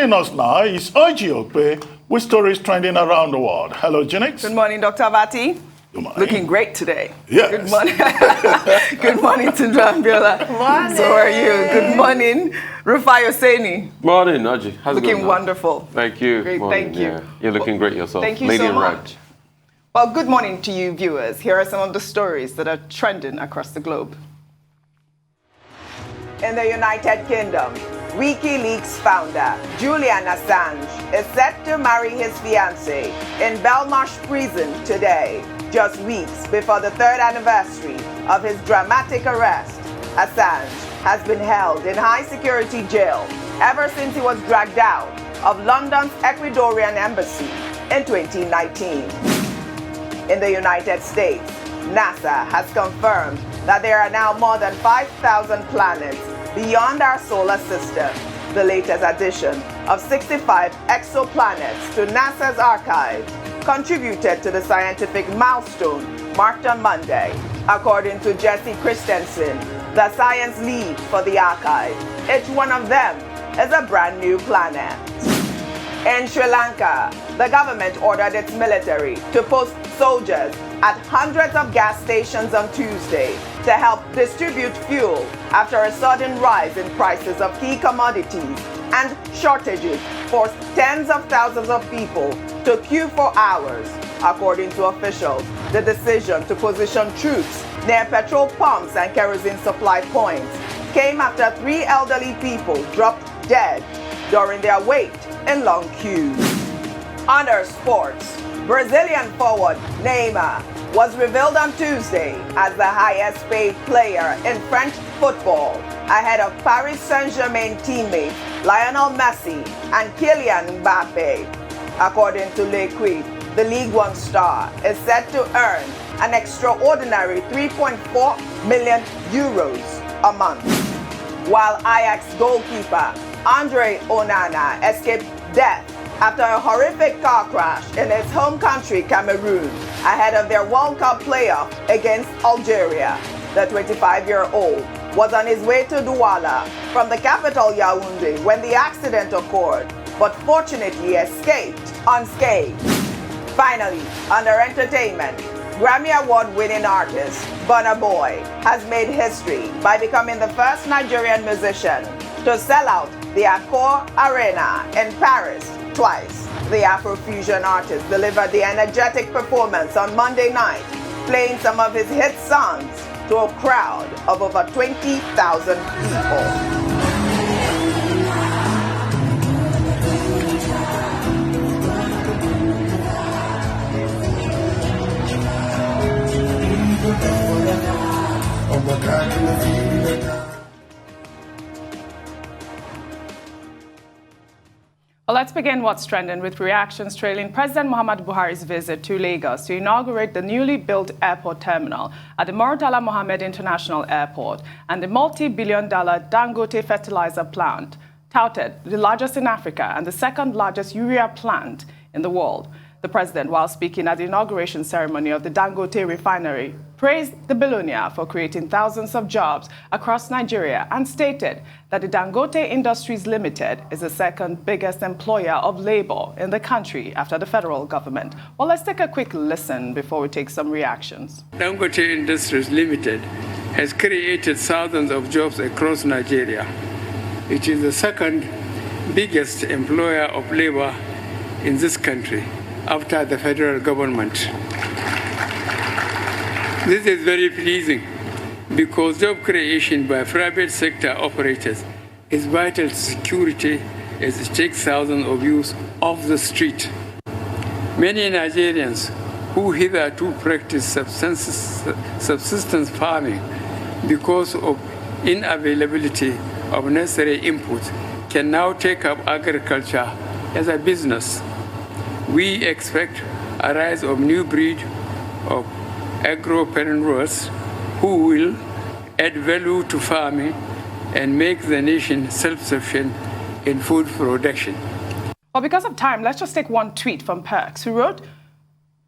Joining us now is Okpe with stories trending around the world. Hello, Jinx. Good morning, Dr. Abati. Good morning. Looking great today. Yes. Good morning. Good morning, Tundra. Morning. So are you? Good morning, Rufai Oseni. Morning, Naji. How's it going? Looking wonderful. Thank you. Great, morning. thank you. Yeah. You're looking great yourself. Thank you Lady so in red. much. Well, good morning to you, viewers. Here are some of the stories that are trending across the globe. In the United Kingdom, WikiLeaks founder Julian Assange is set to marry his fiancée in Belmarsh prison today, just weeks before the 3rd anniversary of his dramatic arrest. Assange has been held in high-security jail ever since he was dragged out of London's Ecuadorian embassy in 2019. In the United States, NASA has confirmed that there are now more than 5,000 planets beyond our solar system, the latest addition of 65 exoplanets to NASA's archive contributed to the scientific milestone marked on Monday. According to Jesse Christensen, the science lead for the archive, each one of them is a brand new planet. In Sri Lanka, the government ordered its military to post soldiers at hundreds of gas stations on Tuesday to help distribute fuel after a sudden rise in prices of key commodities and shortages forced tens of thousands of people to queue for hours. According to officials, the decision to position troops near petrol pumps and kerosene supply points came after 3 elderly people dropped dead during their wait in long queues. Under sports, Brazilian forward Neymar was revealed on Tuesday as the highest paid player in French football, ahead of Paris Saint-Germain teammates Lionel Messi and Kylian Mbappe. According to L'Equipe, the League One star is set to earn an extraordinary 3.4 million euros a month, while Ajax goalkeeper Andre Onana escaped death after a horrific car crash in his home country, Cameroon, ahead of their World Cup playoff against Algeria. The 25-year-old was on his way to Douala from the capital Yaoundé when the accident occurred, but fortunately escaped unscathed. Finally, under entertainment, Grammy Award-winning artist Burna Boy has made history by becoming the first Nigerian musician to sell out the Accor Arena in Paris twice. The Afrofusion artist delivered the energetic performance on Monday night, playing some of his hit songs to a crowd of over 20,000 people. Well, let's begin what's trending with reactions trailing President Muhammadu Buhari's visit to Lagos to inaugurate the newly built airport terminal at the Murtala Muhammed International Airport and the multi-billion-dollar Dangote Fertiliser Plant, touted the largest in Africa and the second largest urea plant in the world. The president, while speaking at the inauguration ceremony of the Dangote refinery, praised the billionaire for creating thousands of jobs across Nigeria and stated that the Dangote Industries Limited is the second biggest employer of labor in the country after the federal government. Well, let's take a quick listen before we take some reactions. Dangote Industries Limited has created thousands of jobs across Nigeria. It is the second biggest employer of labor in this country after the federal government. This is very pleasing because job creation by private sector operators is vital to security as it takes thousands of youth off the street. Many Nigerians who hitherto practice subsistence farming because of unavailability of necessary inputs can now take up agriculture as a business. We expect a rise of new breed of agropreneurs who will add value to farming and make the nation self-sufficient in food production. Well, because of time, let's just take one tweet from Perks, who wrote,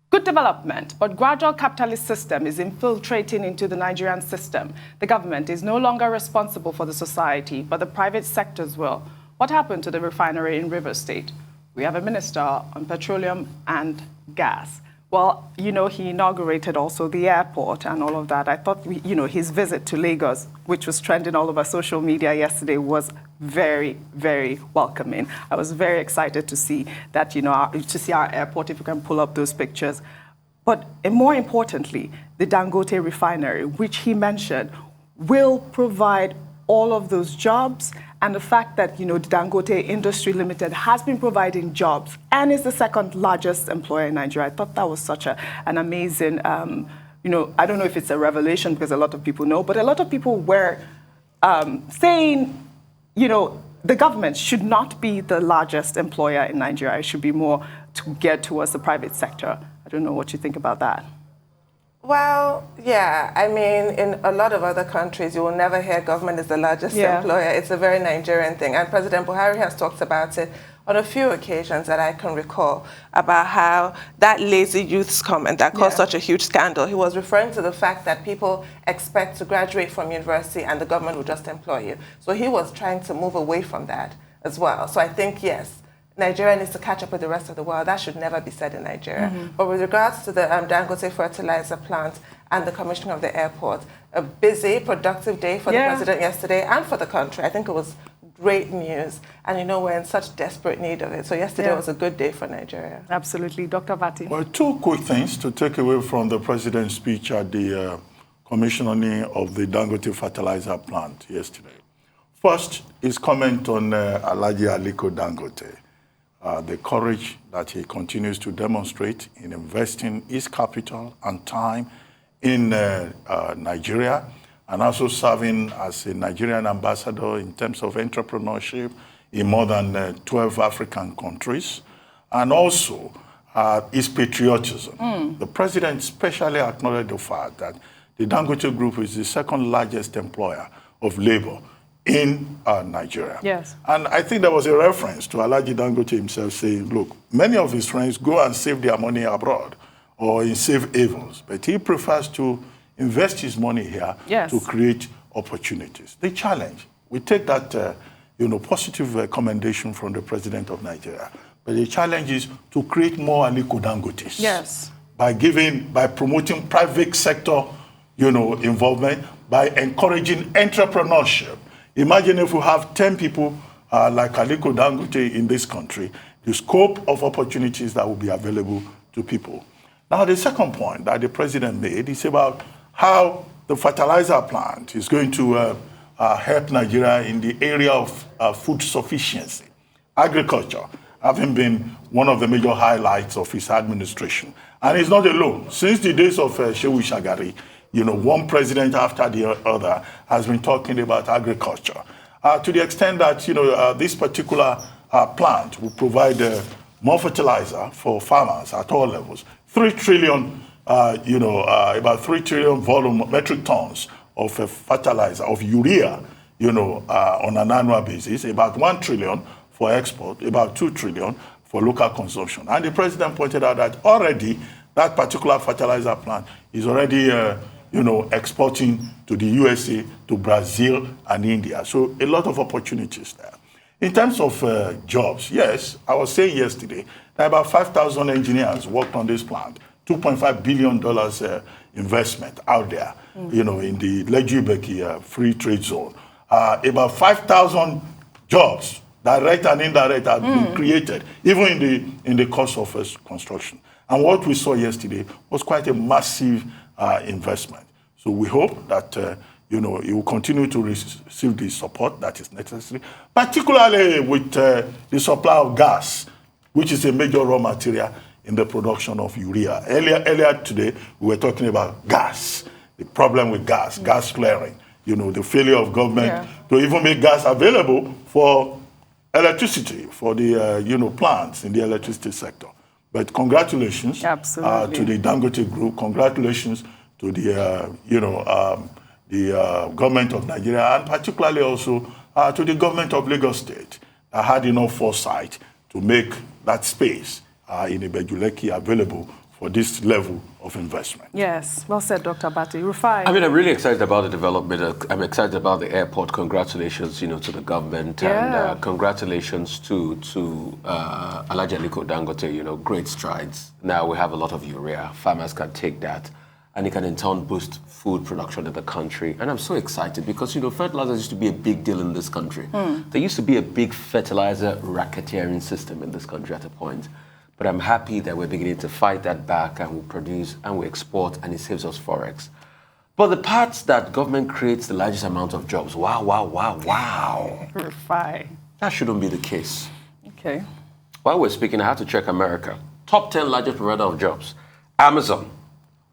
"Good development, but gradual capitalist system is infiltrating into the Nigerian system. The government is no longer responsible for the society, but the private sectors will. What happened to the refinery in Rivers State? We have a minister on petroleum and gas. Well, you know, he inaugurated also the airport and all of that. I thought, his visit to Lagos, which was trending all over social media yesterday, was very, very welcoming. I was very excited to see that, to see our airport, if you can pull up those pictures. But more importantly, the Dangote refinery, which he mentioned, will provide all of those jobs, and the fact that, the Dangote Industry Limited has been providing jobs and is the second largest employer in Nigeria. I thought that was such an amazing, I don't know if it's a revelation because a lot of people know, but a lot of people were saying, the government should not be the largest employer in Nigeria. It should be more geared towards the private sector. I don't know what you think about that. Well, yeah. I mean, in a lot of other countries, you will never hear government is the largest employer. It's a very Nigerian thing. And President Buhari has talked about it on a few occasions that I can recall, about how that lazy youth's comment that caused such a huge scandal, he was referring to the fact that people expect to graduate from university and the government will just employ you. So he was trying to move away from that as well. So I think, yes, Nigeria needs to catch up with the rest of the world. That should never be said in Nigeria. But with regards to the Dangote Fertiliser Plant and the commissioning of the airport, a busy, productive day for the president yesterday and for the country. I think it was great news. And, we're in such desperate need of it. So yesterday was a good day for Nigeria. Absolutely. Dr. Vati. Well, two quick things to take away from the president's speech at the commissioning of the Dangote Fertiliser Plant yesterday. First, his comment on Alhaji Aliko Dangote. The courage that he continues to demonstrate in investing his capital and time in Nigeria, and also serving as a Nigerian ambassador in terms of entrepreneurship in more than 12 African countries, and also his patriotism. The president especially acknowledged the fact that the Dangote Group is the second largest employer of labor in Nigeria. Yes. And I think there was a reference to Alhaji Dangote himself saying, look, many of his friends go and save their money abroad or in safe havens, but he prefers to invest his money here to create opportunities. The challenge, we take that positive commendation from the president of Nigeria, but the challenge is to create more Aliko Dangotes. Yes. By promoting private sector involvement, by encouraging entrepreneurship. Imagine if we have 10 people like Aliko Dangote in this country, the scope of opportunities that will be available to people. Now, the second point that the president made is about how the fertilizer plant is going to help Nigeria in the area of food sufficiency. Agriculture having been one of the major highlights of his administration. And he's not alone. Since the days of Shehu Shagari, one president after the other has been talking about agriculture to the extent that, this particular plant will provide more fertilizer for farmers at all levels. 3 trillion, about 3 trillion metric tons of fertilizer, of urea, on an annual basis, about 1 trillion for export, about 2 trillion for local consumption. And the president pointed out that already that particular fertilizer plant is already exporting to the USA, to Brazil, and India. So a lot of opportunities there. In terms of jobs, yes, I was saying yesterday that about 5,000 engineers worked on this plant, $2.5 billion investment out there, in the Lejibeki free trade zone. About 5,000 jobs, direct and indirect, have been created, even in the course of construction. And what we saw yesterday was quite a massive investment. So we hope that it will continue to receive the support that is necessary, particularly with the supply of gas, which is a major raw material in the production of urea. Earlier today, we were talking about gas, the problem with gas flaring, the failure of government to even make gas available for electricity, for the plants in the electricity sector. But congratulations to the Dangote Group. Congratulations to the government of Nigeria, and particularly also to the government of Lagos State that had enough foresight to make that space in Ibejuleki available for this level of investment. Yes, well said, Dr. Bati. Rufai. I mean, I'm really excited about the development. I'm excited about the airport. Congratulations, to the government, and congratulations to Alhaji Aliko Dangote. Great strides. Now we have a lot of urea. Farmers can take that, and it can in turn boost food production in the country. And I'm so excited because fertilizers used to be a big deal in this country. There used to be a big fertilizer racketeering system in this country at a point. But I'm happy that we're beginning to fight that back, and we produce and we export, and it saves us forex. But the parts that government creates the largest amount of jobs, wow. Rufai. That shouldn't be the case. Okay. While we're speaking, I have to check America. Top 10 largest provider of jobs. Amazon,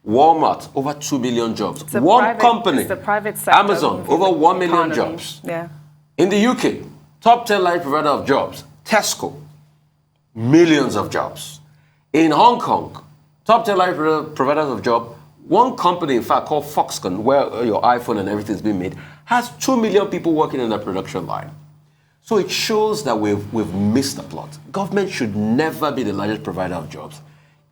Walmart, over 2 million jobs. One company, it's the private sector. Amazon, over 1 million jobs. Yeah. In the UK, top 10 largest provider of jobs. Tesco, millions of jobs. In Hong Kong, top 10 largest providers of jobs. One company, in fact, called Foxconn, where your iPhone and everything is being made, has 2 million people working in the production line. So it shows that we've missed the plot. Government should never be the largest provider of jobs.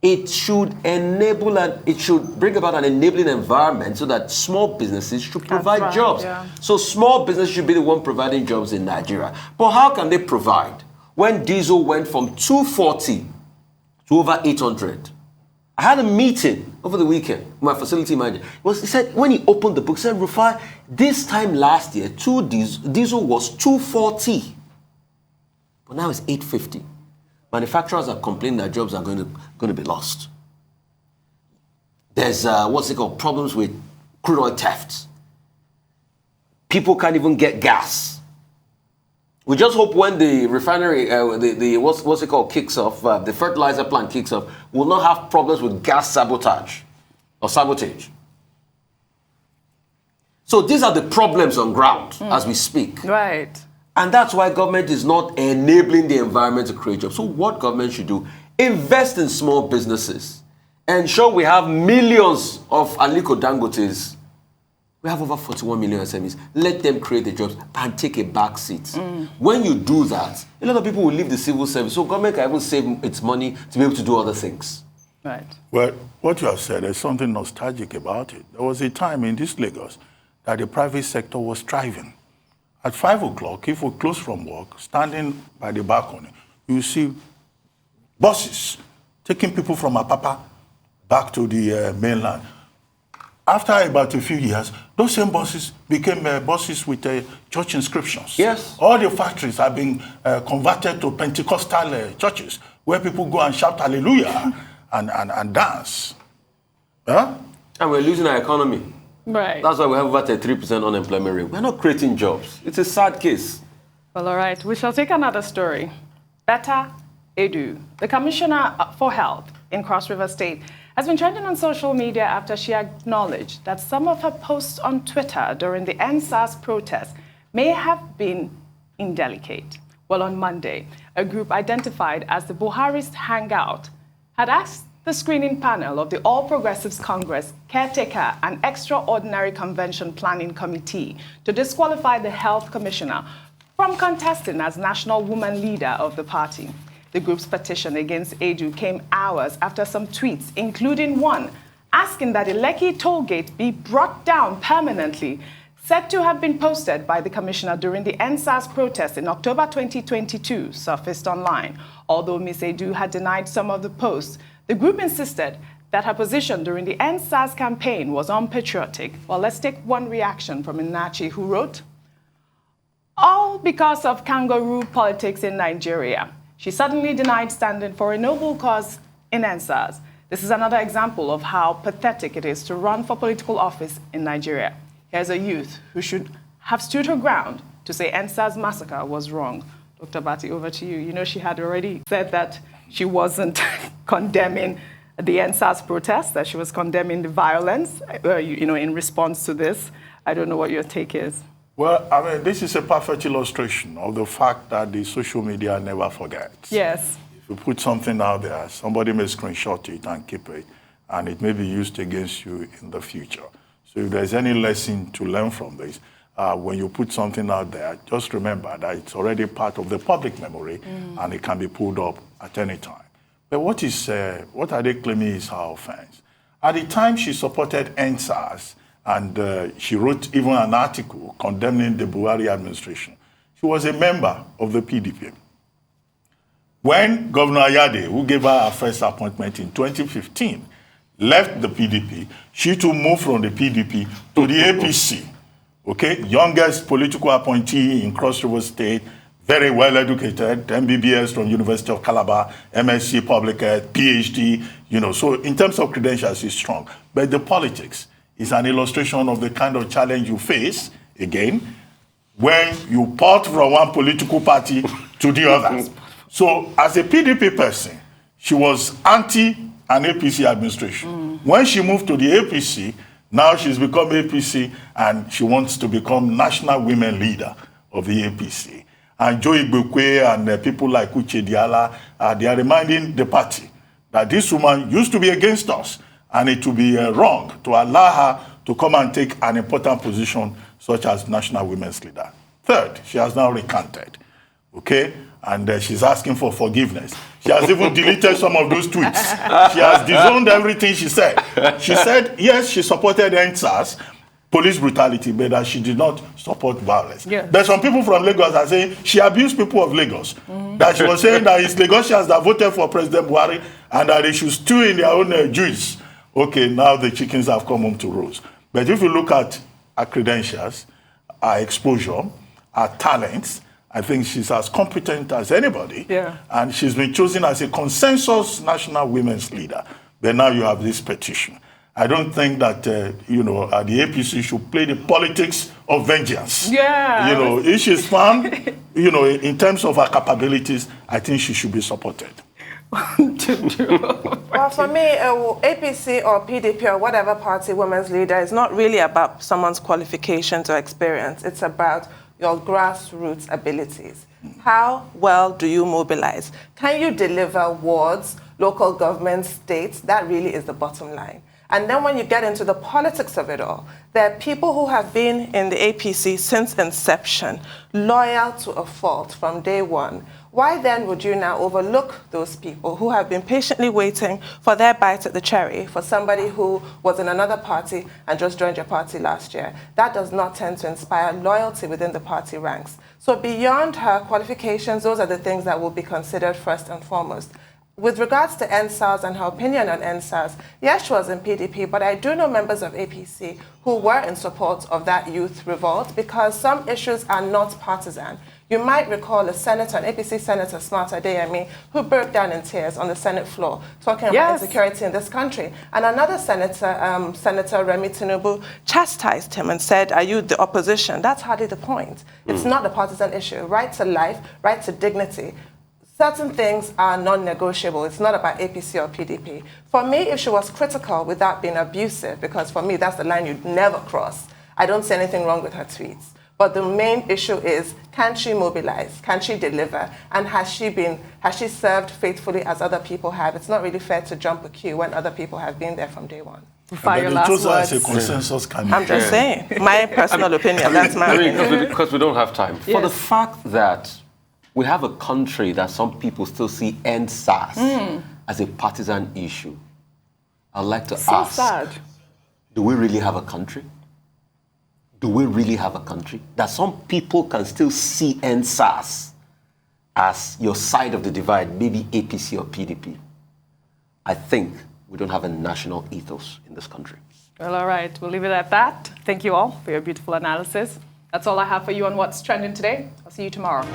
It should enable and it should bring about an enabling environment so that small businesses should provide jobs. Yeah. So small business should be the one providing jobs in Nigeria. But how can they provide when diesel went from 240 to over 800? I had a meeting over the weekend with my facility manager. He said, when he opened the book, he said, Rufai, this time last year, diesel was 240. But now it's 850. Manufacturers are complaining that jobs are going to be lost. There's, problems with crude oil thefts. People can't even get gas. We just hope when the refinery, kicks off, the fertilizer plant kicks off, we'll not have problems with gas sabotage. So these are the problems on ground as we speak. Right. And that's why government is not enabling the environment to create jobs. So what government should do, invest in small businesses. Ensure we have millions of Aliko Dangotes. We have over 41 million SMEs. Let them create the jobs and take a back seat. When you do that, a lot of people will leave the civil service. So government can even save its money to be able to do other things. Right. Well, what you have said, there's something nostalgic about it. There was a time in this Lagos that the private sector was thriving. At 5 o'clock, if we close from work, standing by the balcony, you see buses taking people from Apapa back to the mainland. After about a few years, those same buses became buses with church inscriptions. Yes. All the factories have been converted to Pentecostal churches where people go and shout hallelujah and dance. Huh? And we're losing our economy. Right. That's why we have over 33% unemployment rate. We're not creating jobs. It's a sad case. Well, all right. We shall take another story. Betta Edu, the Commissioner for Health in Cross River State, has been trending on social media after she acknowledged that some of her posts on Twitter during the NSAS protest may have been indelicate. Well, on Monday, a group identified as the Buhari's Hangout had asked the screening panel of the All Progressives Congress Caretaker and Extraordinary Convention Planning Committee to disqualify the Health Commissioner from contesting as National Woman Leader of the party. The group's petition against Edu came hours after some tweets, including one asking that the Lekki toll gate be brought down permanently, said to have been posted by the commissioner during the NSAS protest in October 2022, surfaced online. Although Ms. Edu had denied some of the posts, the group insisted that her position during the NSAS campaign was unpatriotic. Well, let's take one reaction from Inachi, who wrote, "All because of kangaroo politics in Nigeria. She suddenly denied standing for a noble cause in NSAS. This is another example of how pathetic it is to run for political office in Nigeria. Here's a youth who should have stood her ground to say NSAS massacre was wrong." Dr. Bati, over to you. You know, she had already said that she wasn't condemning the NSAS protest, that she was condemning the violence, in response to this. I don't know what your take is. Well, I mean, this is a perfect illustration of the fact that the social media never forgets. Yes. If you put something out there, somebody may screenshot it and keep it, and it may be used against you in the future. So if there's any lesson to learn from this, when you put something out there, just remember that it's already part of the public memory, and it can be pulled up at any time. But what are they claiming is her offense? At the time she supported NSAS, and she wrote even an article condemning the Buhari administration, she was a member of the PDP. When Governor Ayade, who gave her her first appointment in 2015, left the PDP, she too moved from the PDP to the APC. Okay, youngest political appointee in Cross River State, very well educated, MBBS from University of Calabar, MSc Public Health, PhD, so in terms of credentials, she's strong. But the politics is an illustration of the kind of challenge you face, again, when you part from one political party to the other. So as a PDP person, she was anti an APC administration. When she moved to the APC, now she's become APC and she wants to become national women leader of the APC. And Joy Bukwe and people like Uche Diala, they are reminding the party that this woman used to be against us, and it would be wrong to allow her to come and take an important position such as national women's leader. Third, she has now recanted, okay? And she's asking for forgiveness. She has even deleted some of those tweets. She has disowned everything she said. She said, yes, she supported NSAS, police brutality, but that she did not support violence. Yeah. There's some people from Lagos that are saying she abused people of Lagos. That she was saying that it's Lagosians that voted for President Buhari and that they should stew in their own juice. Okay, now the chickens have come home to roost. But if you look at her credentials, her exposure, her talents, I think she's as competent as anybody. Yeah. And she's been chosen as a consensus national women's leader. But now you have this petition. I don't think that, the APC should play the politics of vengeance. Yeah. If she's found, in terms of her capabilities, I think she should be supported. Well, for me, APC or PDP or whatever party women's leader is not really about someone's qualifications or experience. It's about your grassroots abilities. How well do you mobilize? Can you deliver wards, local governments, states? That really is the bottom line. And then when you get into the politics of it all, there are people who have been in the APC since inception, loyal to a fault from day one. Why then would you now overlook those people who have been patiently waiting for their bite at the cherry for somebody who was in another party and just joined your party last year? That does not tend to inspire loyalty within the party ranks. So beyond her qualifications, those are the things that will be considered first and foremost. With regards to NSAS and her opinion on NSAS, yes, she was in PDP, but I do know members of APC who were in support of that youth revolt because some issues are not partisan. You might recall a senator, an APC senator, Smarter Adeyemi, who broke down in tears on the Senate floor talking about insecurity in this country. And another senator, Senator Remi Tinubu, chastised him and said, are you the opposition? That's hardly the point. It's not a partisan issue. Right to life, right to dignity. Certain things are non-negotiable. It's not about APC or PDP. For me, if she was critical without being abusive, because for me, that's the line you'd never cross, I don't see anything wrong with her tweets. But the main issue is, can she mobilize? Can she deliver? And has she served faithfully as other people have? It's not really fair to jump a queue when other people have been there from day one. Fire last words. As a consensus candidate. I'm just saying, my personal opinion, that's my opinion. Because we don't have time. Yes. For the fact that we have a country that some people still see NSAS as a partisan issue, I'd like to ask, sad. Do we really have a country? Do we really have a country? That some people can still see NSAS as your side of the divide, maybe APC or PDP. I think we don't have a national ethos in this country. Well, all right. We'll leave it at that. Thank you all for your beautiful analysis. That's all I have for you on What's Trending today. I'll see you tomorrow.